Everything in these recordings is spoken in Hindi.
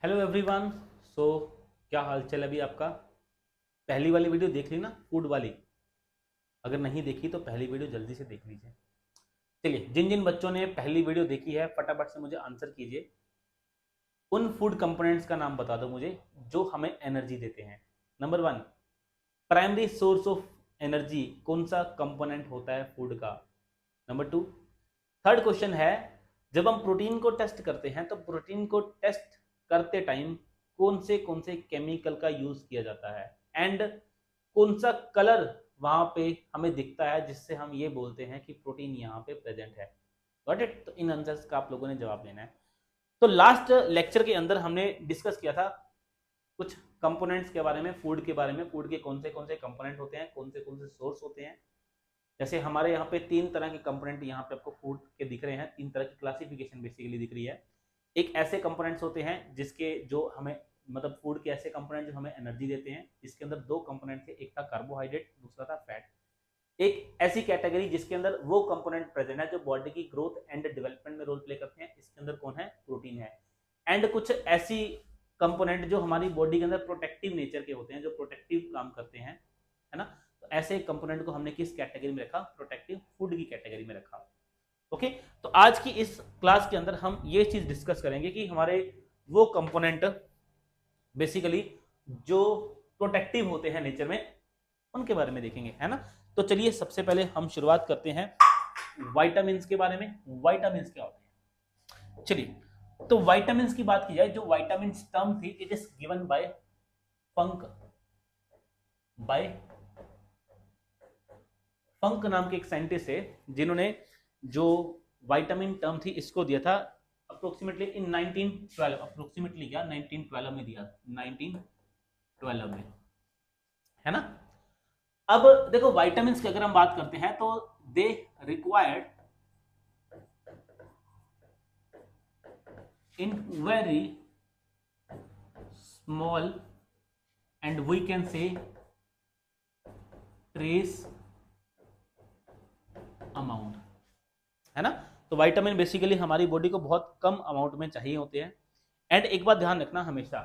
Hello everyone. सो क्या हाल चाल अभी आपका। पहली वाली वीडियो देख ली ना, फूड वाली? अगर नहीं देखी तो पहली वीडियो जल्दी से देख लीजिए। चलिए, जिन जिन बच्चों ने पहली वीडियो देखी है फटाफट से मुझे आंसर कीजिए। उन फूड कंपोनेंट्स का नाम बता दो मुझे जो हमें एनर्जी देते हैं। Number one, primary source of energy कौन सा कंपोनेंट होता है फूड का? नंबर टू, थर्ड क्वेश्चन है, जब हम प्रोटीन को टेस्ट करते हैं तो प्रोटीन को टेस्ट करते टाइम कौन से केमिकल का यूज किया जाता है एंड कौन सा कलर वहां पे हमें दिखता है जिससे हम ये बोलते हैं कि प्रोटीन यहाँ पे प्रेजेंट है। Got it? तो इन आंसर्स का आप लोगों ने जवाब देना है। तो लास्ट लेक्चर के अंदर हमने डिस्कस किया था कुछ कंपोनेंट्स के बारे में, फूड के बारे में, फूड के कौन से कंपोनेंट होते हैं, कौन से सोर्स होते हैं। जैसे हमारे यहाँ पे तीन तरह के कंपोनेंट यहाँ पे आपको फूड के दिख रहे हैं, तीन तरह की क्लासिफिकेशन बेसिकली दिख रही है। एक ऐसे कंपोनेंट्स होते हैं जिसके जो हमें मतलब फूड के ऐसे कंपोनेंट जो हमें एनर्जी देते हैं, जिसके अंदर दो कंपोनेंट थे, एक था कार्बोहाइड्रेट, दूसरा था फैट। एक ऐसी कैटेगरी जिसके अंदर वो कंपोनेंट प्रेजेंट है जो बॉडी की ग्रोथ एंड डेवलपमेंट में रोल प्ले करते हैं, इसके अंदर कौन है? प्रोटीन है। एंड कुछ ऐसी कंपोनेंट जो हमारी बॉडी के अंदर प्रोटेक्टिव नेचर के होते हैं, जो प्रोटेक्टिव काम करते हैं, है ना। तो ऐसे कंपोनेंट को हमने किस कैटेगरी में रखा? प्रोटेक्टिव फूड की कैटेगरी में रखा। ओके, तो आज की इस क्लास के अंदर हम ये चीज डिस्कस करेंगे कि हमारे वो कंपोनेंट बेसिकली जो प्रोटेक्टिव होते हैं नेचर में, उनके बारे में देखेंगे, है ना। तो चलिए सबसे पहले हम शुरुआत करते हैं विटामिन्स के बारे में। विटामिन्स क्या होते हैं? चलिए, तो विटामिन्स की बात की जाए, जो विटामिन टर्म थी, इट इज गिवन बाय फंक नाम के एक साइंटिस्ट है जिन्होंने जो विटामिन टर्म थी इसको दिया था अप्रोक्सीमेटली इन 1912। अप्रोक्सीमेटली क्या, 1912 में दिया, 1912 में, है ना। अब देखो विटामिन की अगर हम बात करते हैं तो they required in very small and we can say trace amount, है ना। तो विटामिन बेसिकली हमारी बॉडी को बहुत कम अमाउंट में चाहिए होते हैं। एंड एक बात ध्यान रखना हमेशा,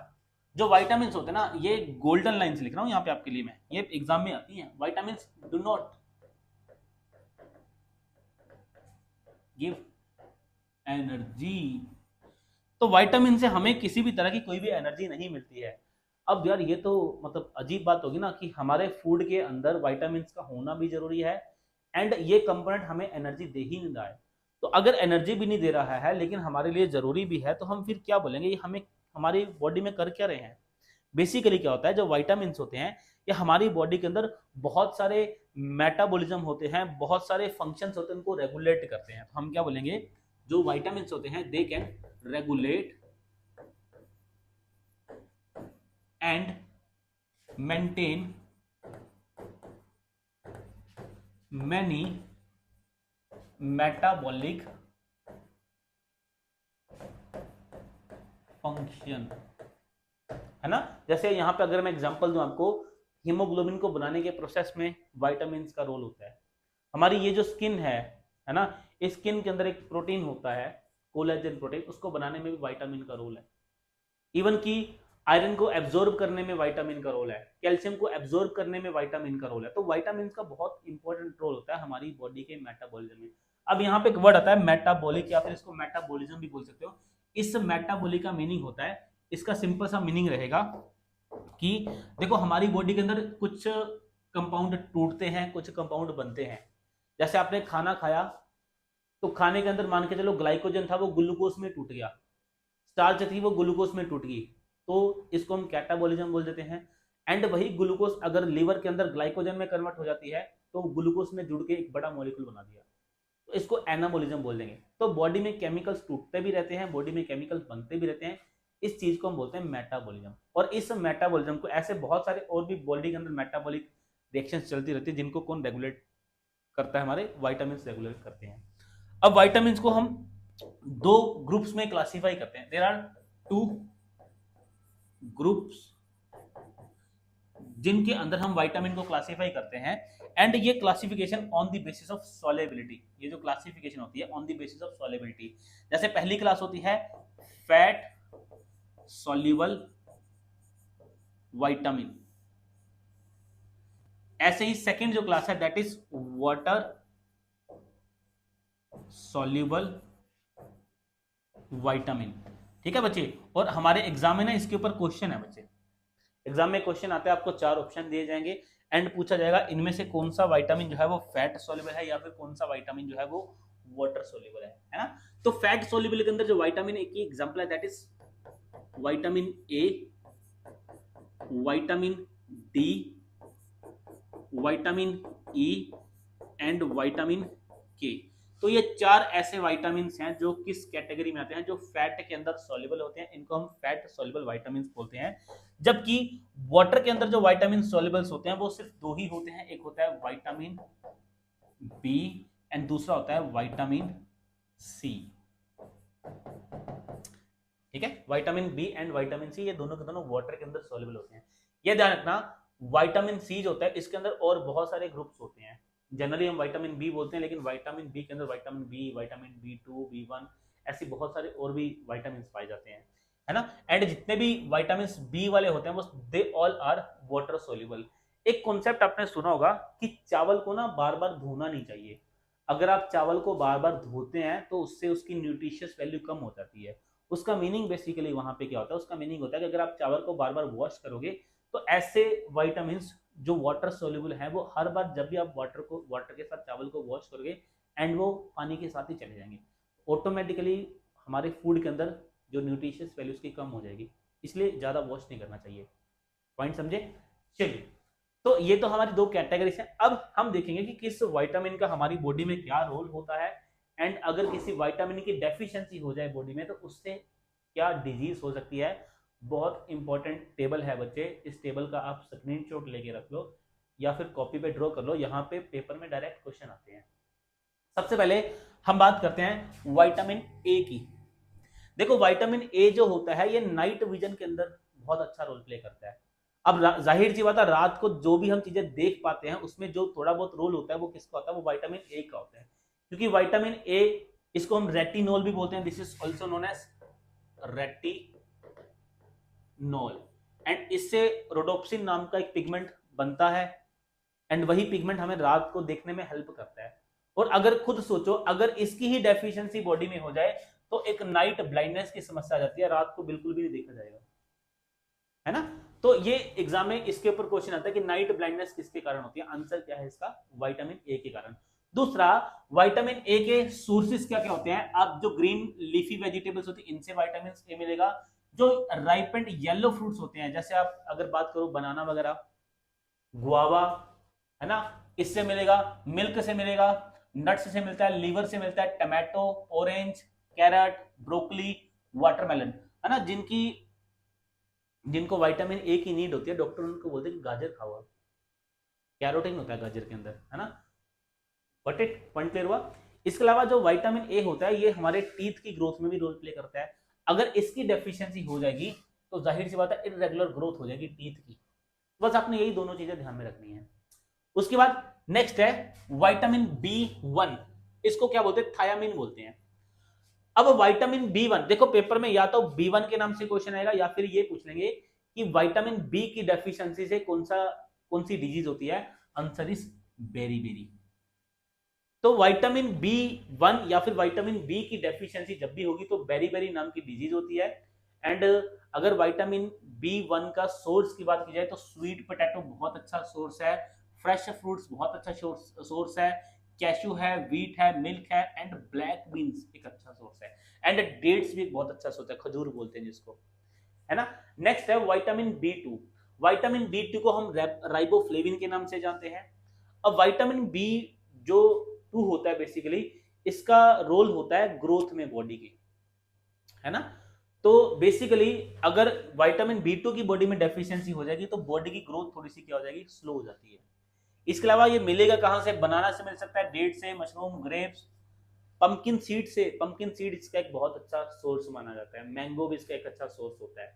जो विटामिन होते हैं ना, ये गोल्डन लाइन से लिख रहा हूं यहाँ पे आपके लिए मैं, ये एग्जाम में आती हैं। Vitamin do not give energy. तो विटामिन से हमें किसी भी तरह की कोई भी एनर्जी नहीं मिलती है। अब यार ये तो मतलब अजीब बात होगी ना कि हमारे फूड के अंदर विटामिन का होना भी जरूरी है एंड ये कंपोनेंट हमें एनर्जी दे ही नहीं रहा है। तो अगर एनर्जी भी नहीं दे रहा है लेकिन हमारे लिए जरूरी भी है, तो हम फिर क्या बोलेंगे, ये हमें हमारी बॉडी में कर क्या रहे हैं? बेसिकली क्या होता है, जो विटामिन होते हैं ये हमारी बॉडी के अंदर बहुत सारे मेटाबॉलिज्म होते हैं, बहुत सारे फंक्शंस होते हैं, उनको रेगुलेट करते हैं। तो हम क्या बोलेंगे, जो विटामिन होते हैं they can regulate and maintain many metabolic function, है ना। जैसे यहाँ पे अगर मैं एग्जांपल दूं आपको, हीमोग्लोबिन को बनाने के प्रोसेस में विटामिन का रोल होता है। हमारी ये जो स्किन है ना, इस स्किन के अंदर एक प्रोटीन होता है कोलेजन प्रोटीन, उसको बनाने में भी विटामिन का रोल है। इवन की आयरन को एब्जॉर्ब करने में विटामिन का रोल है, कैल्शियम को एब्जॉर्ब करने में विटामिन का रोल है। तो विटामिन का बहुत इंपॉर्टेंट रोल होता है हमारी बॉडी के मेटाबॉलिज्म में। अब यहाँ पे एक वर्ड आता है मेटाबॉलिक, या फिर इसको मेटाबॉलिज्म भी बोल सकते हो। इस मेटाबॉलिक का मीनिंग होता है, इसका सिंपल सा मीनिंग रहेगा कि देखो हमारी बॉडी के अंदर कुछ कंपाउंड टूटते हैं, कुछ कंपाउंड बनते हैं। जैसे आपने खाना खाया तो खाने के अंदर मान के चलो ग्लाइकोजन था, वो ग्लूकोज में टूट गया, स्टार्च थी वो ग्लूकोज में टूट गई, तो इसको हम कैटाबॉलिज्म बोल देते हैं। एंड वही ग्लूकोज अगर लीवर के अंदर ग्लाइकोजन में कन्वर्ट हो जाती है तो ग्लूकोज में जुड़ के एक बड़ा मॉलिक्यूल बना दिया, तो इसको एनाबॉलिज्म बोल देंगे। तो बॉडी में केमिकल्स टूटते भी रहते हैं, बॉडी में केमिकल्स बनते भी रहते हैं, इस चीज को हम बोलते हैं मेटाबॉलिज्म। और इस मेटाबॉलिज्म को ऐसे बहुत सारे और भी बॉडी के अंदर मेटाबॉलिक रिएक्शंस चलती रहती है जिनको कौन रेगुलेट करता है? हमारे विटामिन रेगुलेट करते हैं। अब विटामिन को हम दो ग्रुप्स में क्लासिफाई करते हैं। देयर आर टू ग्रुप्स जिनके अंदर हम विटामिन को क्लासिफाई करते हैं। एंड ये classification on the basis of solubility, ये जो क्लासिफिकेशन होती है on the basis of solubility. जैसे पहली क्लास होती है फैट सॉल्युबल विटामिन। ऐसे ही सेकंड जो क्लास है that is water soluble vitamin. ठीक है बच्चे, और हमारे एग्जाम में ना इसके ऊपर क्वेश्चन है बच्चे, एग्जाम में क्वेश्चन आते हैं, आपको 4 ऑप्शन दिए जाएंगे एंड पूछा जाएगा इनमें से कौन सा विटामिन जो है वो फैट सॉल्युबल है या फिर कौन सा विटामिन जो है वो वाटर सॉल्युबल है ना। तो फैट सॉल्युबल के अंदर जो विटामिन ए की एग्जांपल है that is vitamin A, vitamin D, vitamin E and vitamin के। तो ये 4 ऐसे विटामिन हैं जो किस कैटेगरी में आते हैं, जो फैट के अंदर सॉल्युबल होते हैं, इनको हम फैट सॉल्युबल विटामिन बोलते हैं। जबकि वाटर के अंदर जो विटामिन सॉल्युबल्स होते हैं वो सिर्फ 2 ही होते हैं, एक होता है विटामिन बी एंड दूसरा होता है विटामिन सी। ठीक है, vitamin B and vitamin C ये दोनों के दोनों वाटर के अंदर सॉल्युबल होते हैं। ये ध्यान रखना, विटामिन सी जो होता है इसके अंदर और बहुत सारे ग्रुप्स होते हैं, जनरली हम विटामिन बी बोलते हैं, लेकिन विटामिन बी के अंदर विटामिन बी, विटामिन बी2, बी1 ऐसी बहुत सारे और भी विटामिन पाए जाते हैं, है ना। एंड जितने भी विटामिन बी वाले होते हैं वो they all are water soluble. एक कॉन्सेप्ट आपने सुना होगा कि चावल को ना बार बार धोना नहीं चाहिए। अगर आप चावल को बार बार धोते हैं तो उससे उसकी न्यूट्रिशियस वैल्यू कम हो जाती है। उसका मीनिंग बेसिकली वहां पे क्या होता है, उसका मीनिंग होता है कि अगर आप चावल को बार बार वॉश करोगे तो ऐसे विटामिन जो वाटर सोल्यूबल है वो हर बार जब भी आप वाटर के साथ चावल को वॉश करोगे एंड वो पानी के साथ ही चले जाएंगे, ऑटोमेटिकली हमारे फूड के अंदर जो न्यूट्रिशियस वैल्यू उसकी कम हो जाएगी, इसलिए ज्यादा वॉश नहीं करना चाहिए। पॉइंट समझे? चलिए, तो ये तो हमारी 2 कैटेगरीज हैं। अब हम देखेंगे कि किस विटामिन का हमारी बॉडी में क्या रोल होता है एंड अगर किसी विटामिन की डेफिशिएंसी हो जाए बॉडी में तो उससे क्या डिजीज हो सकती है। बहुत इंपॉर्टेंट टेबल है बच्चे, इस टेबल का आप स्क्रीनशॉट लेके रख लो या फिर कॉपी पे ड्रॉ कर लो, यहाँ पे पेपर में डायरेक्ट क्वेश्चन आते हैं। सबसे पहले हम बात करते हैं विटामिन ए की। देखो विटामिन ए जो होता है ये नाइट विजन के अंदर बहुत अच्छा रोल प्ले करता है। अब जाहिर सी बात है, रात को जो भी हम चीजें देख पाते हैं उसमें जो थोड़ा बहुत रोल होता है वो किसका होता है, वो विटामिन ए का होता है। क्योंकि विटामिन ए, इसको हम रेटिनोल भी बोलते हैं, this is also known as retinol, and इससे रोडोप्सिन नाम का एक पिगमेंट बनता है एंड वही पिगमेंट हमें रात को देखने में हेल्प करता है। और अगर खुद सोचो, अगर इसकी ही डेफिशिएंसी बॉडी में हो जाए तो एक नाइट ब्लाइंडनेस की समस्या आ जाती है, रात को बिल्कुल भी नहीं देखा जाएगा, है ना। तो ये एग्जाम में इसके ऊपर क्वेश्चन आता है कि नाइट ब्लाइंडनेस किसके कारण होती है, आंसर क्या है इसका, विटामिन ए के कारण। दूसरा, विटामिन ए के सोर्सेस क्या क्या होते हैं। आप जो ग्रीन लीफी वेजिटेबल्स होती है इनसे विटामिन ए मिलेगा। जो राइपेंड येलो फ्रूट्स होते हैं, जैसे आप अगर बात करो बनाना वगैरह, गुआवा, है ना, इससे मिलेगा। मिल्क से मिलेगा, नट्स से मिलता है, लीवर से मिलता है, tomato, orange, carrot, broccoli, watermelon, है ना। जिनको विटामिन ए की नीड होती है डॉक्टर उनको बोलते हैं कि गाजर खाओ, कैरोटीन होता है गाजर के अंदर, है ना। बट इट पॉइंट क्लियर हुआ। इसके अलावा जो विटामिन ए होता है ये हमारे टीथ की ग्रोथ में भी रोल प्ले करता है। अगर इसकी डेफिशिएंसी हो जाएगी तो जाहिर सी बात है इरेगुलर ग्रोथ हो जाएगी टीथ की। बस आपने यही दोनों चीजें ध्यान में रखनी है। उसके बाद नेक्स्ट है विटामिन बी1, इसको क्या बोलते हैं, थायामीन बोलते हैं। अब विटामिन बी1 देखो पेपर में या तो बी1 के नाम से क्वेश्चन आएगा या फिर ये पूछ लेंगे कि विटामिन बी की डेफिशिएंसी से कौन सी डिजीज होती है, आंसर इज बेरी। तो विटामिन बी1 या फिर विटामिन बी की डेफिशिएंसी जब भी होगी तो बेरी नाम की डिजीज होती है। एंड अगर विटामिन बी1 का सोर्स की बात की जाए तो स्वीट पोटैटो बहुत अच्छा सोर्स है, फ्रेश फ्रूट्स बहुत अच्छा सोर्स है, कैशू है, व्हीट है, मिल्क है एंड ब्लैक बीन्स एक अच्छा सोर्स है, एंड डेट्स भी एक बहुत अच्छा सोर्स है, खजूर बोलते हैं जिसको, है ना। नेक्स्ट है विटामिन बी2। विटामिन बी2 को हम राइबोफ्लेविन के नाम से जानते हैं। अब विटामिन बी जो 2 होता है बेसिकली इसका रोल होता है ग्रोथ में बॉडी की, है ना। तो बेसिकली अगर विटामिन बी2 की बॉडी में डेफिशिएंसी हो जाएगी तो बॉडी की ग्रोथ थोड़ी सी क्या हो जाएगी, स्लो हो जाती है। इसके अलावा ये मिलेगा कहां से, बनाना से मिल सकता है, डेट से, मशरूम, ग्रेप्स, पंपकिन सीड से। पंपकिन सीड इसका एक बहुत अच्छा सोर्स माना जाता है, मैंगो भी इसका एक अच्छा सोर्स होता है।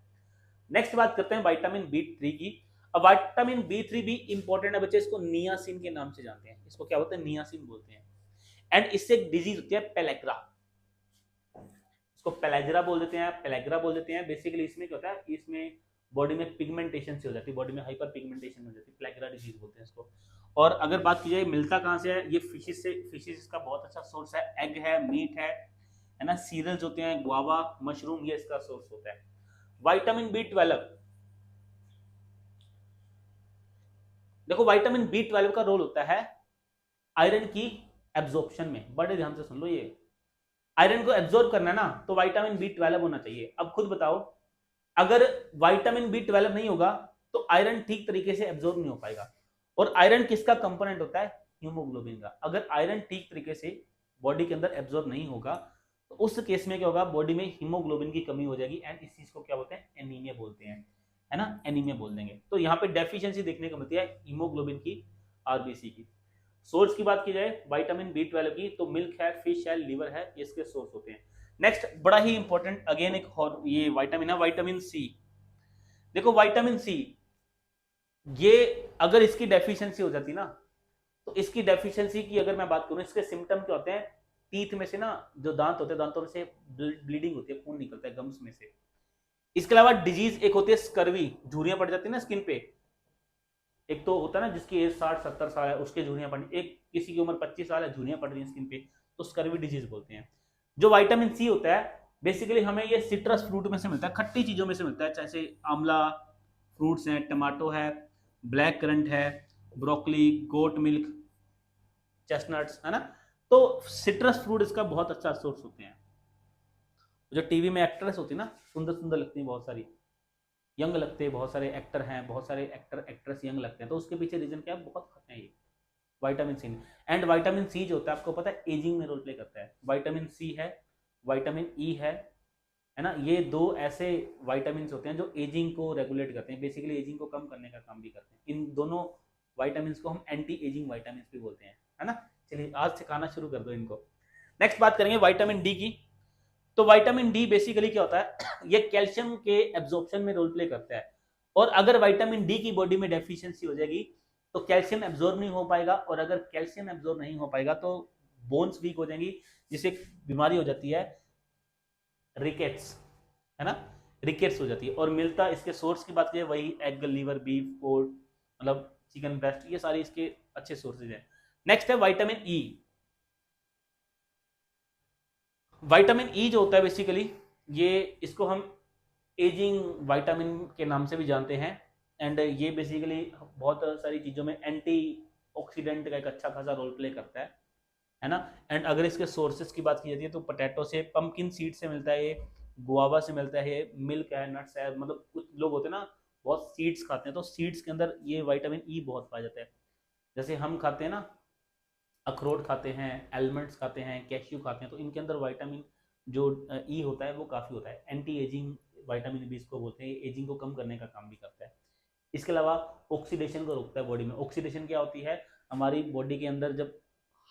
नेक्स्ट बात करते हैं विटामिन बी3 की। अब विटामिन बी3 भी इंपॉर्टेंट है बच्चे, इसको नियासिन के नाम से जानते हैं, इसको क्या बोलते हैं, नियासिन बोलते हैं। एंड इससे एक डिजीज होती है पेलेग्रा, इसको पेलेग्रा बोल देते हैं, पेलेग्रा बोल देते हैं। बेसिकली इसमें क्या होता है, इसमें बॉडी में पिगमेंटेशन से हो जाती है, बॉडी में हाइपर पिगमेंटेशन हो जाती है, पेलेग्रा डिजीज बोलते हैं इसको। और अगर बात की जाए मिलता कहाँ से है, ये फिशेस से, फिशेस इसका बहुत अच्छा सोर्स है, एग है, मीट है ना, सीरियल्स होते हैं, गुआवा, मशरूम, ये इसका सोर्स होता है। विटामिन B12, देखो विटामिन B12 का रोल होता है आयरन की एब्जॉर्प्शन में। बड़े ध्यान से सुन लो, ये आयरन को एब्जॉर्ब करना है ना, तो विटामिन B12 होना चाहिए। अब खुद बताओ, अगर विटामिन B12 नहीं होगा तो आयरन ठीक तरीके से एब्जॉर्ब नहीं हो पाएगा। और आयरन किसका कंपोनेंट होता है, हीमोग्लोबिन का। अगर आयरन ठीक तरीके से बॉडी के अंदर एब्जॉर्ब नहीं होगा तो उस केस में क्या होगा, बॉडी में हीमोग्लोबिन की कमी हो जाएगी, एंड इस चीज को क्या बोलते हैं, एनीमिया बोलते हैं, है ना, एनीमिया बोल देंगे। तो यहाँ पे डेफिशिएंसी देखने को मिलती है हीमोग्लोबिन की, आरबीसी की। सोर्स की बात की जाए विटामिन B12 की, तो मिल्क है, फिश है, लिवर है, ये इसके सोर्स होते हैं। नेक्स्ट बड़ा ही इंपॉर्टेंट अगेन एक और ये विटामिन है, विटामिन सी। देखो विटामिन सी, ये अगर इसकी डेफिशिएंसी हो जाती ना, तो इसकी डेफिशिएंसी की अगर मैं बात करूं, इसके सिम्टम क्या होते हैं, टीथ में से ना जो दांत होते हैं, दांतों में से ब्लीडिंग होती है, खून निकलता है गम्स में से। इसके अलावा डिजीज एक होती है स्कर्वी, झुर्रियां पड़ जाती है ना स्किन पे। एक तो होता है ना जिसकी एज 60-70 साल है, उसके झुर्रियां पड़ी, एक किसी की उम्र 25 साल है, झुर्रियां पड़ रही है स्किन पे, तो स्कर्वी डिजीज बोलते हैं। जो विटामिन सी होता है बेसिकली हमें ये सिट्रस फ्रूट में से मिलता है, खट्टी चीजों में से मिलता है, जैसे आंवला फ्रूट्स हैं, टमाटो है, ब्लैक करंट है, ब्रोकली, गोट मिल्क, चेस्टनट्स, है ना। तो सिट्रस फ्रूट इसका बहुत अच्छा सोर्स होते हैं। जो टीवी में एक्ट्रेस होती है ना, सुंदर सुंदर लगती है, बहुत सारी यंग लगते हैं, बहुत सारे एक्टर हैं, बहुत सारे एक्टर एक्ट्रेस यंग लगते हैं, तो उसके पीछे रीजन क्या है, बहुत खाते हैं ये vitamin C. And vitamin C जो होता है आपको पता है एजिंग में रोल प्ले करता है। विटामिन सी है, विटामिन ई है ना, ये दो ऐसे विटामिन होते हैं जो एजिंग को रेगुलेट करते हैं, बेसिकली एजिंग को कम करने का काम भी करते हैं। इन दोनों विटामिन को हम एंटी एजिंग विटामिन भी बोलते हैं, है ना। चलिए आज से खाना शुरू कर दो इनको। नेक्स्ट बात करेंगे विटामिन डी की। तो विटामिन डी बेसिकली क्या होता है, ये कैल्शियम के एब्जॉर्प्शन में रोल प्ले करता है। और अगर विटामिन डी की बॉडी में डेफिशिएंसी हो जाएगी तो कैल्शियम एब्जॉर्ब नहीं हो पाएगा, और अगर कैल्शियम एब्जॉर्ब नहीं हो पाएगा तो बोन्स वीक हो जाएंगी, जिससे बीमारी हो जाती है रिकेट्स, है ना, रिकेट्स हो जाती है। और मिलता इसके सोर्स की बात करें, वही एग, लिवर, बीफ, पोर्क, मतलब चिकन ब्रेस्ट, ये सारे इसके अच्छे सोर्सेज हैं। नेक्स्ट है विटामिन ई। विटामिन ई जो होता है बेसिकली, ये इसको हम एजिंग विटामिन के नाम से भी जानते हैं। एंड ये बेसिकली बहुत सारी चीज़ों में एंटी ऑक्सीडेंट का एक अच्छा खासा रोल प्ले करता है ना। एंड अगर इसके सोर्सेज की बात की जाती है तो पोटैटो से, पंपकिन सीड से मिलता है, ये गुआवा से मिलता है, मिल्क है, नट्स है, मतलब कुछ लोग होते हैं ना बहुत सीड्स खाते हैं, तो सीड्स के अंदर ये विटामिन ई बहुत पाया जाता है। जैसे हम खाते हैं ना, अखरोट खाते हैं, एलमंड्स खाते हैं, कैश्यू खाते हैं, तो इनके अंदर विटामिन जो ई होता है वो काफ़ी होता है। एंटी एजिंग विटामिन बी इसको बोलते हैं, एजिंग को कम करने का काम भी करता है। इसके अलावा ऑक्सीडेशन को रोकता है बॉडी में। ऑक्सीडेशन क्या होती है, हमारी बॉडी के अंदर जब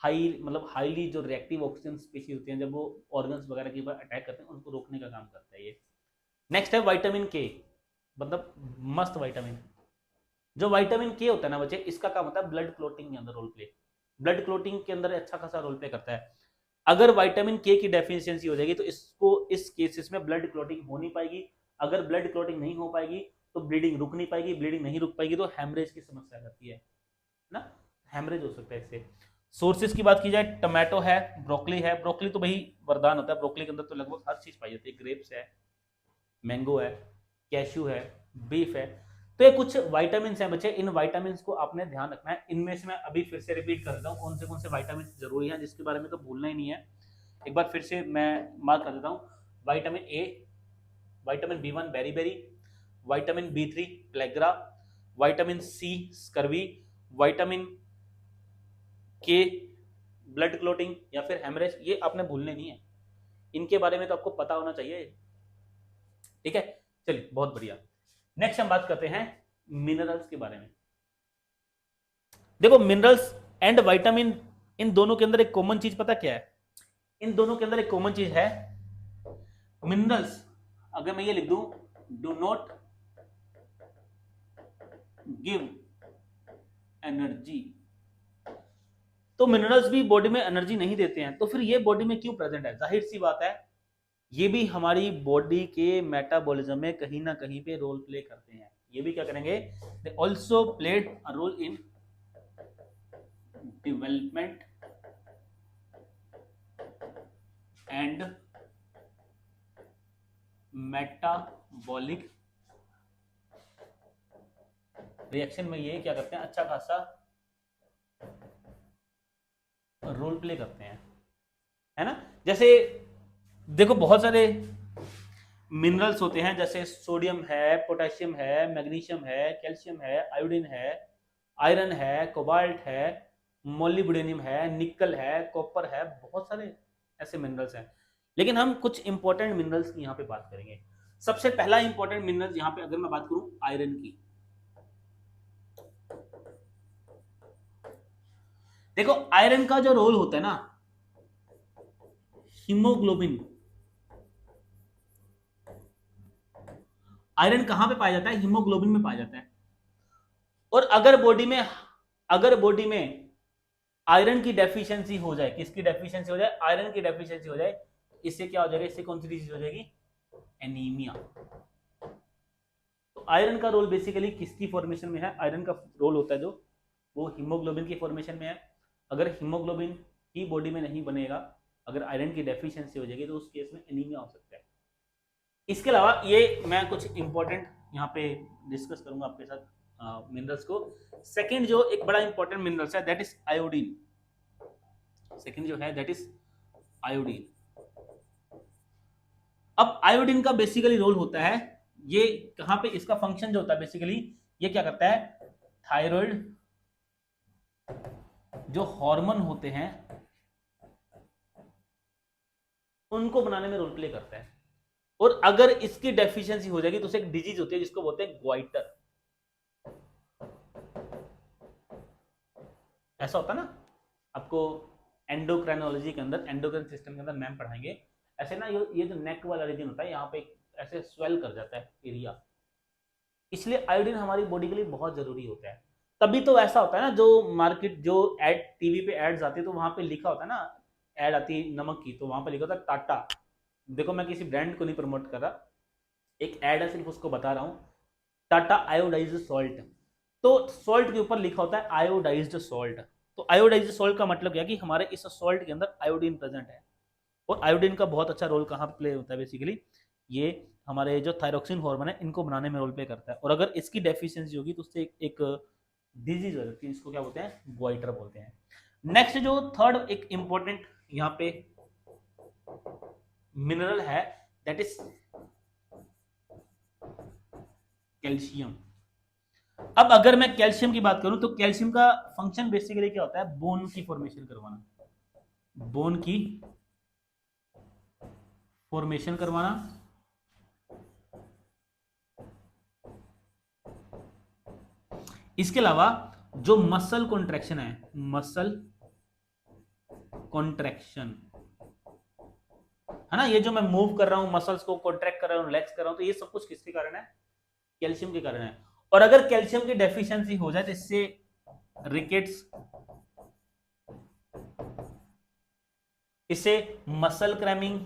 हाईली जो रिएक्टिव ऑक्सीजन स्पीशीज होती हैं, जब वो ऑर्गन्स वगैरह के ऊपर अटैक करते हैं, उनको रोकने का काम करता है ये। नेक्स्ट है विटामिन के, मतलब मस्त विटामिन। जो विटामिन के होता है ना बच्चे, इसका काम होता है ब्लड क्लोटिंग के अंदर रोल प्ले, ब्लड क्लोटिंग के अंदर अच्छा खासा रोल प्ले करता है। अगर विटामिन के की डेफिशिएंसी हो जाएगी तो इसको, इस केसेस में ब्लड क्लोटिंग हो नहीं पाएगी। अगर ब्लड क्लोटिंग नहीं हो पाएगी तो ब्लीडिंग रुक नहीं पाएगी, ब्लीडिंग नहीं रुक पाएगी तो हेमरेज की समस्या रहती है ना, हेमरेज हो सकता है इससे। सोर्सेज की बात की जाए, टमाटो है, ब्रोकली है, ब्रोकली तो भाई वरदान होता है, ब्रोकली के अंदर तो लगभग हर चीज पाई जाती है, ग्रेप्स है, मैंगो है, कैश्यू है, बीफ है। तो ये कुछ विटामिन हैं बच्चे, इन विटामिन को आपने ध्यान रखना है। इनमें से मैं अभी फिर से रिपीट कर देता हूँ कौन से विटामिन जरूरी हैं, जिसके बारे में तो भूलना ही नहीं है। एक बार फिर से मैं मार्क कर देता हूँ, विटामिन ए, विटामिन B1 बेरी, vitamin B3 pellagra, vitamin C scurvy, vitamin K blood clotting या फिर हेमरेज, ये आपने भूलने नहीं है, इनके बारे में तो आपको पता होना चाहिए, ठीक है। चलिए बहुत बढ़िया। नेक्स्ट हम बात करते हैं मिनरल्स के बारे में। देखो मिनरल्स एंड विटामिन, इन दोनों के अंदर एक कॉमन चीज पता क्या है, इन दोनों के अंदर एक कॉमन चीज है, मिनरल्स अगर मैं ये लिख दूं, डू नॉट गिव एनर्जी, तो मिनरल्स भी बॉडी में एनर्जी नहीं देते हैं, तो फिर ये बॉडी में क्यों प्रेजेंट है, जाहिर सी बात है ये भी हमारी बॉडी के मेटाबॉलिज्म में कहीं ना कहीं पे रोल प्ले करते हैं। ये भी क्या करेंगे, they also played a role in development and metabolic reaction में ये क्या करते हैं, अच्छा खासा रोल प्ले करते हैं, है ना। जैसे देखो बहुत सारे मिनरल्स होते हैं, जैसे सोडियम है, पोटेशियम है, मैग्नीशियम है, कैल्शियम है, आयोडीन है, आयरन है, कोबाल्ट है, मोलिब्डेनम है, निकल है, कॉपर है, बहुत सारे ऐसे मिनरल्स हैं। लेकिन हम कुछ इंपॉर्टेंट मिनरल्स की यहाँ पे बात करेंगे। सबसे पहला इंपॉर्टेंट मिनरल यहाँ पे अगर मैं बात करूं आयरन की, देखो आयरन का जो रोल होता है ना, हीमोग्लोबिन, आयरन कहां पे पाया जाता है, हीमोग्लोबिन में पाया जाता है। और अगर बॉडी में आयरन की डेफिशिएंसी हो जाए, किसकी डेफिशिएंसी हो जाए, आयरन की डेफिशिएंसी हो जाए, इससे क्या हो जाएगा, इससे कौन सी डिजीज हो जाएगी, एनीमिया। तो आयरन का रोल बेसिकली किसकी फॉर्मेशन में है, आयरन का रोल होता है जो वो हीमोग्लोबिन की फॉर्मेशन में है। अगर हीमोग्लोबिन ही बॉडी में नहीं बनेगा, अगर आयरन की डेफिशिएंसी हो जाएगी, तो उस केस में एनीमिया हो सकता है। इसके अलावा ये मैं कुछ इंपॉर्टेंट यहाँ पे डिस्कस करूंगा आपके साथ मिनरल्स को। सेकंड जो एक बड़ा इंपॉर्टेंट मिनरल्स है दैट इज आयोडीन। सेकंड जो है दैट इज आयोडीन। अब आयोडीन का बेसिकली रोल होता है, ये कहां पे इसका फंक्शन जो होता है बेसिकली, ये क्या करता है, थायराइड जो हार्मोन होते हैं उनको बनाने में रोल प्ले करता है। और अगर इसकी डेफिशिएंसी हो जाएगी तो उसे एक डिजीज होती है जिसको बोलते हैं ग्वाइटर। ऐसा होता है ना, आपको एंडोक्राइनोलॉजी के अंदर, एंडोक्राइन सिस्टम के अंदर मैम पढ़ाएंगे, ऐसे ना ये जो नेक वाला रीजन होता है यहाँ पे ऐसे स्वेल कर जाता है एरिया, इसलिए आयोडीन हमारी बॉडी के लिए बहुत जरूरी होता है। तभी तो ऐसा होता है ना, जो मार्केट जो एड टीवी पे एड्स आती है तो वहां पे लिखा होता है ना, एड आती है नमक की, तो वहां पे लिखा होता है टाटा। देखो मैं किसी ब्रांड को नहीं प्रमोट कर रहा, एक एड है सिर्फ उसको बता रहा हूँ, टाटा आयोडाइज्ड सॉल्ट। तो सॉल्ट के ऊपर लिखा होता है आयोडाइज्ड सॉल्ट। तो आयोडाइज्ड सॉल्ट का मतलब क्या कि हमारे इस सॉल्ट के अंदर आयोडीन प्रेजेंट है। और आयोडीन का बहुत अच्छा रोल कहाँ प्ले होता है बेसिकली, ये हमारे जो थायरोक्सिन हार्मोन है इनको बनाने में रोल प्ले करता है। और अगर इसकी डेफिशिएंसी होगी तो उससे एक डिजीज हो जाती है, इसको क्या बोलते हैं, ग्वाइटर बोलते हैं। नेक्स्ट जो थर्ड एक इंपॉर्टेंट यहाँ पे मिनरल है दैट इज कैल्शियम। अब अगर मैं कैल्शियम की बात करूं तो कैल्शियम का फंक्शन बेसिकली क्या होता है, बोन की फॉर्मेशन करवाना, बोन की फॉर्मेशन करवाना। इसके अलावा जो मसल कॉन्ट्रैक्शन है, मसल कॉन्ट्रैक्शन है ना, ये जो मैं मूव कर रहा हूं, मसल्स को कॉन्ट्रैक्ट कर रहा हूं, रिलैक्स कर रहा हूं, तो ये सब कुछ किसके कारण है, कैल्शियम के कारण है। और अगर कैल्शियम की डेफिशिएंसी हो जाए तो इससे रिकेट्स, इससे मसल क्रैमिंग,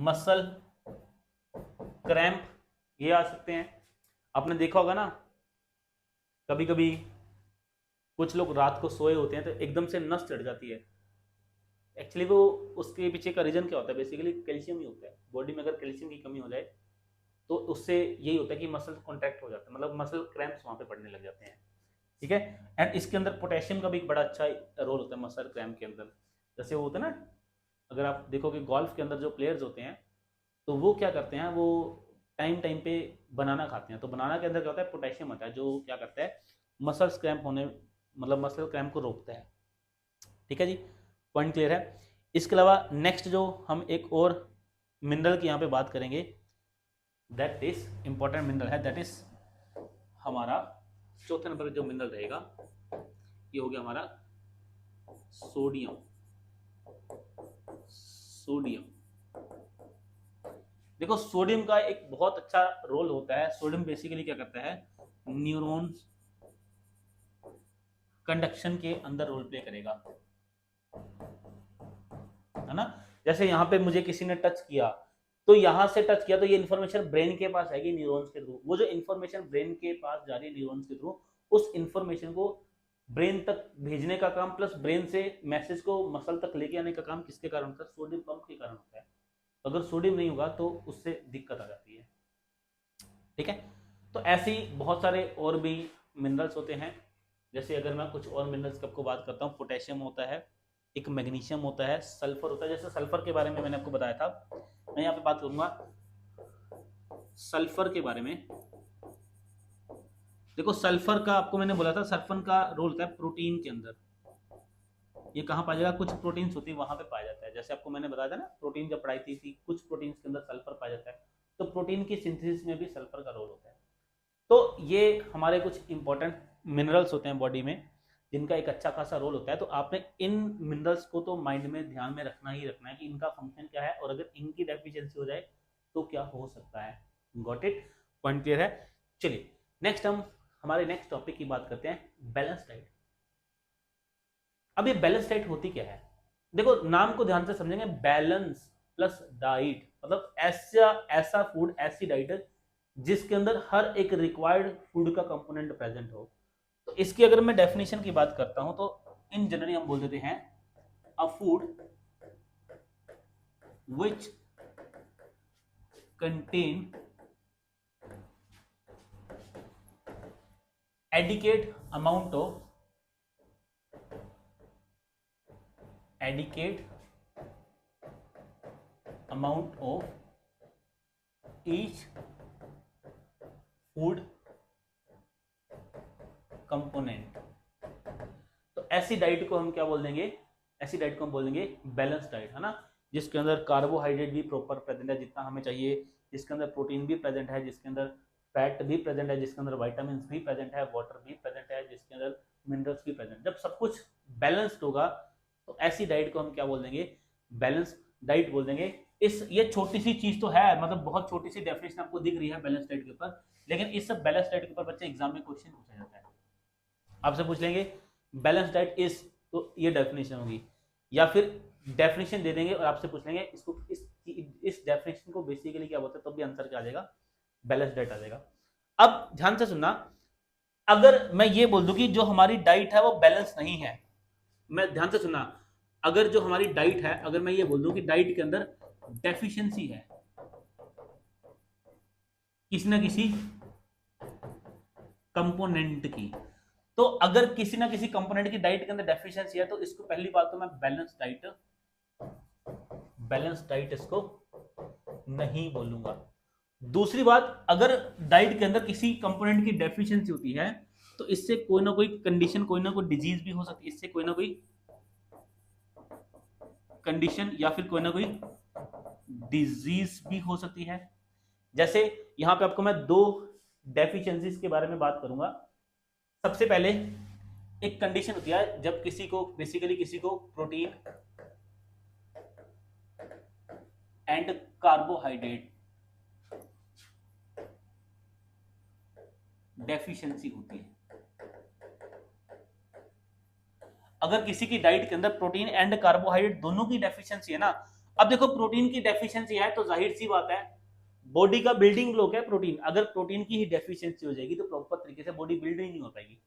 मसल क्रैम्प ये आ सकते हैं। आपने देखा होगा ना, कभी कभी कुछ लोग रात को सोए होते हैं तो एकदम से नस चढ़ जाती है, एक्चुअली वो उसके पीछे का रीजन क्या होता है, बेसिकली कैल्शियम ही होता है। बॉडी में अगर कैल्शियम की कमी हो जाए तो उससे यही होता है कि मसल कॉन्ट्रैक्ट हो जाता है, मतलब मसल क्रैम्प्स वहां पे पड़ने लग जाते हैं, ठीक है। एंड इसके अंदर पोटेशियम का भी एक बड़ा अच्छा रोल होता है मसल क्रैम्प के अंदर। जैसे वो होता है ना, अगर आप देखोगे गोल्फ के अंदर जो प्लेयर्स होते हैं तो वो क्या करते हैं, वो टाइम टाइम पे बनाना खाते हैं, तो बनाना के अंदर क्या होता है, पोटेशियम होता है जो क्या करता है, मसल क्रैम्प होने, मतलब मसल क्रैम्प को रोकता है, ठीक है जी, पॉइंट क्लियर है। इसके अलावा नेक्स्ट जो हम एक और मिनरल की यहाँ पे बात करेंगे दैट इज इंपॉर्टेंट मिनरल है, दैट इज हमारा चौथे नंबर जो मिनरल रहेगा ये हो गया हमारा सोडियम। सोडियम, देखो सोडियम का एक बहुत अच्छा रोल होता है। सोडियम बेसिकली क्या करता है, न्यूरॉन्स कंडक्शन के अंदर रोल प्ले करेगा, है ना। जैसे यहाँ पे मुझे किसी ने टच किया, तो यहाँ से टच किया तो ये इन्फॉर्मेशन ब्रेन के पास आएगी न्यूरॉन्स के थ्रू। वो जो इन्फॉर्मेशन ब्रेन के पास जा रही है न्यूरॉन्स के थ्रू, उस इन्फॉर्मेशन को ब्रेन तक भेजने का काम प्लस ब्रेन से मैसेज को मसल तक लेके आने का काम किसके कारण होता है? सोडियम पंप के कारण होता है। तो अगर सोडियम नहीं होगा तो उससे दिक्कत आ जाती है। ठीक है, तो ऐसे ही बहुत सारे और भी मिनरल्स होते हैं। जैसे अगर मैं कुछ और मिनरल्स की आपको बात करता हूँ, पोटेशियम होता है, एक मैग्नीशियम होता है, सल्फर होता है। जैसे सल्फर के बारे में मैंने आपको बताया था, मैं यहाँ पे बात करूंगा सल्फर के बारे में। देखो सल्फर का आपको मैंने बोला था, सल्फर का रोल होता है प्रोटीन के अंदर। ये कहाँ पाया जाएगा? कुछ प्रोटीन्स होती है वहां पे पाया जाता है। जैसे आपको मैंने बताया था ना, प्रोटीन जब पढ़ाई थी कुछ प्रोटीन्स के अंदर सल्फर पाया जाता है, तो प्रोटीन की सिंथेसिस में भी सल्फर का रोल होता है। तो ये हमारे कुछ इंपॉर्टेंट मिनरल्स होते हैं बॉडी में, जिनका एक अच्छा खासा रोल होता है। तो आपने इन मिनरल्स को तो माइंड में ध्यान में रखना ही रखना है कि इनका फंक्शन क्या है, और अगर इनकी डेफिशिएंसी हो जाए तो क्या हो सकता है। Got it? पॉइंट क्लियर है? चलिए नेक्स्ट हम हमारे नेक्स्ट टॉपिक की बात करते हैं, बैलेंस डाइट। अब ये बैलेंस डाइट होती क्या है? देखो नाम को ध्यान से समझेंगे, बैलेंस प्लस डाइट मतलब ऐसा फूड, ऐसी डाइट जिसके अंदर हर एक रिक्वायर्ड फूड का कंपोनेंट प्रेजेंट हो। तो इसकी अगर मैं डेफिनेशन की बात करता हूं तो इन जनरली हम बोल देते हैं अ food which contain adequate amount of each food component। तो ऐसी डाइट को हम क्या बोल देंगे? ऐसी डाइट को हम बोल देंगे बैलेंस डाइट, है ना, जिसके अंदर कार्बोहाइड्रेट भी प्रॉपर प्रेजेंट है जितना हमें चाहिए, जिसके अंदर प्रोटीन भी प्रेजेंट है, जिसके अंदर फैट भी प्रेजेंट है, जिसके अंदर विटामिन भी प्रेजेंट है, वाटर भी प्रेजेंट है, जिसके अंदर मिनरल्स भी प्रेजेंट। जब सब कुछ बैलेंस्ड होगा तो ऐसी डाइट को हम क्या बोल देंगे? बैलेंस डाइट बोल देंगे। ये छोटी सी चीज तो है, मतलब बहुत छोटी सी डेफिनेशन आपको दिख रही है बैलेंस डाइट के ऊपर, लेकिन इस सब बैलेंस डाइट के ऊपर बच्चे एग्जाम में क्वेश्चन पूछा जाता है। आपसे पूछ लेंगे बैलेंस डाइट इज, तो ये डेफिनेशन होगी, या फिर डेफिनेशन दे देंगे और आपसे पूछ लेंगे इसको इस डेफिनेशन को बेसिकली क्या बोलते हैं, तो भी आंसर क्या आ जाएगा? बैलेंस डाइट आ जाएगा। अब ध्यान से सुनना, अगर मैं ये बोल दूं कि जो हमारी डाइट है वो बैलेंस नहीं है, मैं ध्यान से सुनना, अगर जो हमारी डाइट है, अगर मैं ये बोल दूं कि डाइट के अंदर डेफिशिएंसी है किसी ना किसी कंपोनेंट की, तो अगर किसी ना किसी कंपोनेंट की डाइट के अंदर डेफिशिएंसी है तो इसको पहली बात तो मैं बैलेंस डाइट इसको नहीं बोलूंगा। दूसरी बात, अगर डाइट के अंदर किसी कंपोनेंट की डेफिशिएंसी होती है तो इससे कोई ना कोई कंडीशन, कोई ना कोई डिजीज भी हो सकती है, इससे कोई ना कोई कंडीशन या फिर कोई ना कोई डिजीज भी हो सकती है। जैसे यहां पे आपको मैं दो डेफिशिएंसीज के बारे में बात करूंगा। सबसे पहले एक कंडीशन होती है जब किसी को बेसिकली किसी को प्रोटीन एंड कार्बोहाइड्रेट डेफिशिएंसी होती है। अगर किसी की डाइट के अंदर प्रोटीन एंड कार्बोहाइड्रेट दोनों की डेफिशिएंसी है ना, अब देखो प्रोटीन की डेफिशिएंसी है तो जाहिर सी बात है, बॉडी का बिल्डिंग ब्लॉक है प्रोटीन, अगर प्रोटीन की ही डेफिशिएंसी हो जाएगी तो प्रॉपर तरीके से बॉडी बिल्ड ही नहीं हो पाएगी।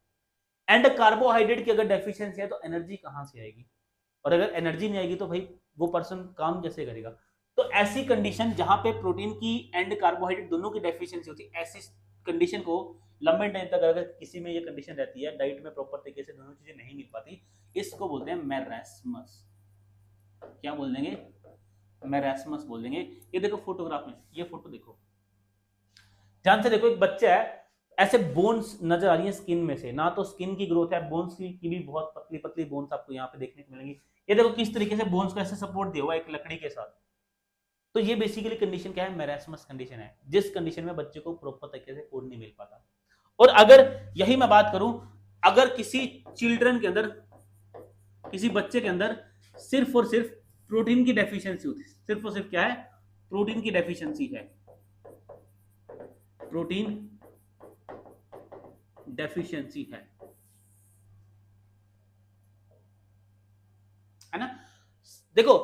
एंड कार्बोहाइड्रेट की अगर डेफिशिएंसी है तो एनर्जी कहां से आएगी, और अगर एनर्जी नहीं आएगी तो भाई वो पर्सन काम कैसे करेगा। तो ऐसी कंडीशन जहां पे प्रोटीन की एंड कार्बोहाइड्रेट दोनों की डेफिशिएंसी होती है, ऐसी कंडीशन को लंबे टाइम तक अगर किसी में ये कंडीशन रहती है, डाइट में प्रॉपर तरीके से दोनों चीजें नहीं मिल पाती, इसको बोलते हैं मैरास्मस। क्या बोल देंगे? मैरास्मस बोल देंगे। ये देखो फोटोग्राफ में, ये फोटो देखो, ध्यान से देखो, एक बच्चा है, ऐसे बोन्स नजर आ रही है स्किन में से, ना तो स्किन की ग्रोथ है, बोन्स की भी बहुत पतली पतली बोन्स आपको यहाँ पे देखने को मिलेंगी। ये देखो किस तरीके से बोन्स को ऐसे सपोर्ट दिया हुआ एक लकड़ी के साथ। तो ये बेसिकली कंडीशन क्या है? मैरास्मस कंडीशन है, जिस कंडीशन में बच्चे को प्रॉपर तरीके से फूड नहीं मिल पाता। और अगर यही मैं बात करूं, अगर किसी चिल्ड्रन के अंदर, किसी बच्चे के अंदर सिर्फ और सिर्फ प्रोटीन की डेफिशिएंसी होती है, सिर्फ और सिर्फ क्या है? प्रोटीन की डेफिशिएंसी है, प्रोटीन डेफिशिएंसी है ना। देखो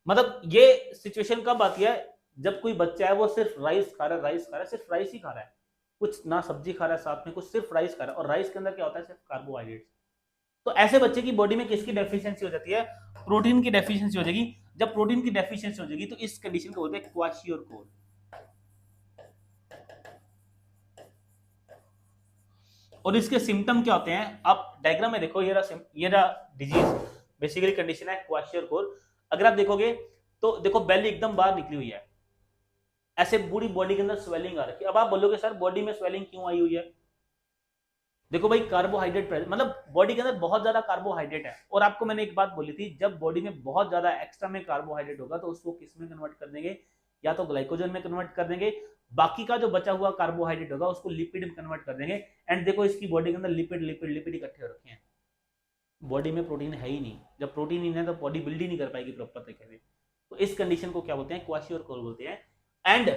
मतलब ये सिचुएशन कब आती है, जब कोई बच्चा है वो सिर्फ राइस खा रहा है, सिर्फ राइस ही खा रहा है, कुछ ना सब्जी खा रहा है साथ में, कुछ सिर्फ राइस खा रहा है, और राइस के अंदर क्या होता है, सिर्फ कार्बोहाइड्रेट। तो ऐसे बच्चे की बॉडी में किसकी डेफिशिएंसी हो जाती है, प्रोटीन की डेफिशिएंसी हो जाएगी। जब प्रोटीन की डेफिशिएंसी हो जाएगी तो इस कंडीशन को बोलते हैं क्वाशियोरकोर। और इसके सिम्टम क्या होते हैं, आप डायग्राम में देखो, ये रहा डिजीज, बेसिकली कंडीशन है क्वाशियोरकोर। अगर आप देखोगे तो देखो बेली एकदम बाहर निकली हुई है, ऐसे पूरी बॉडी के अंदर स्वेलिंग आ रखी है। अब आप बोलोगे सर बॉडी में स्वेलिंग क्यों आई हुई है, देखो भाई कार्बोहाइड्रेट मतलब बॉडी के अंदर बहुत ज्यादा कार्बोहाइड्रेट है, और आपको मैंने एक बात बोली थी, जब बॉडी में बहुत ज्यादा एक्स्ट्रा में कार्बोहाइड्रेट होगा तो उसको किस में कन्वर्ट कर देंगे, या तो ग्लाइकोजन में कन्वर्ट कर देंगे, बाकी का जो बचा हुआ कार्बोहाइड्रेट होगा उसको लिपिड में कन्वर्ट कर देंगे। एंड देखो इसकी बॉडी के अंदर लिपिड लिपिड लिपिड इकट्ठे हो रखे हैं, बॉडी में प्रोटीन है ही नहीं। जब प्रोटीन नहीं है तो बॉडी बिल्ड ही नहीं कर पाएगी प्रॉपर तरीके से। तो इस कंडीशन को क्या बोलते हैं, क्वाशियोरकोर बोलते हैं। एंड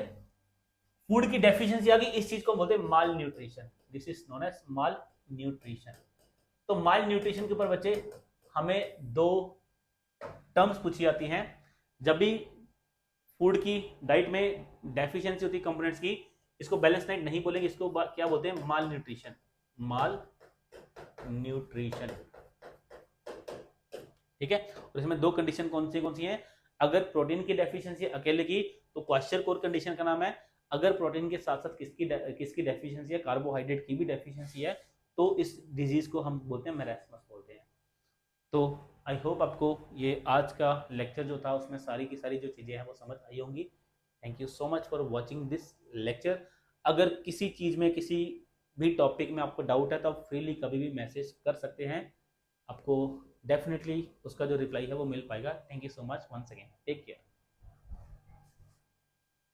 फूड की डेफिशिएंसी आ गई, इस चीज को बोलते हैं malnutrition, this is known as malnutrition. तो माल न्यूट्रिशन के ऊपर बच्चे हमें दो टर्म्स पूछी जाती हैं, जब भी फूड की डाइट में डेफिशिएंसी होती है कंपोनेंट्स की, इसको बैलेंस डाइट नहीं बोलेंगे, इसको क्या बोलते हैं, माल न्यूट्रिशन, माल न्यूट्रिशन। ठीक है, और इसमें दो कंडीशन कौन सी हैं, अगर प्रोटीन की डेफिशिएंसी अकेले की तो क्वाशियोरकोर कंडीशन का नाम है, अगर प्रोटीन के साथ साथ किसकी डेफिशिएंसी है, कार्बोहाइड्रेट की भी डेफिशिएंसी है, तो इस डिजीज को हम बोलते हैं मेरास्मस बोलते हैं। तो आई होप आपको ये आज का लेक्चर जो था उसमें सारी की सारी जो चीज़ें हैं वो समझ आई होंगी। Thank you so much for watching this lecture. अगर किसी चीज़ में किसी भी टॉपिक में आपको डाउट है तो आप फ्रीली कभी भी मैसेज कर सकते हैं, आपको डेफिनेटली उसका जो रिप्लाई है वो मिल पाएगा। Thank you so much once again, take care.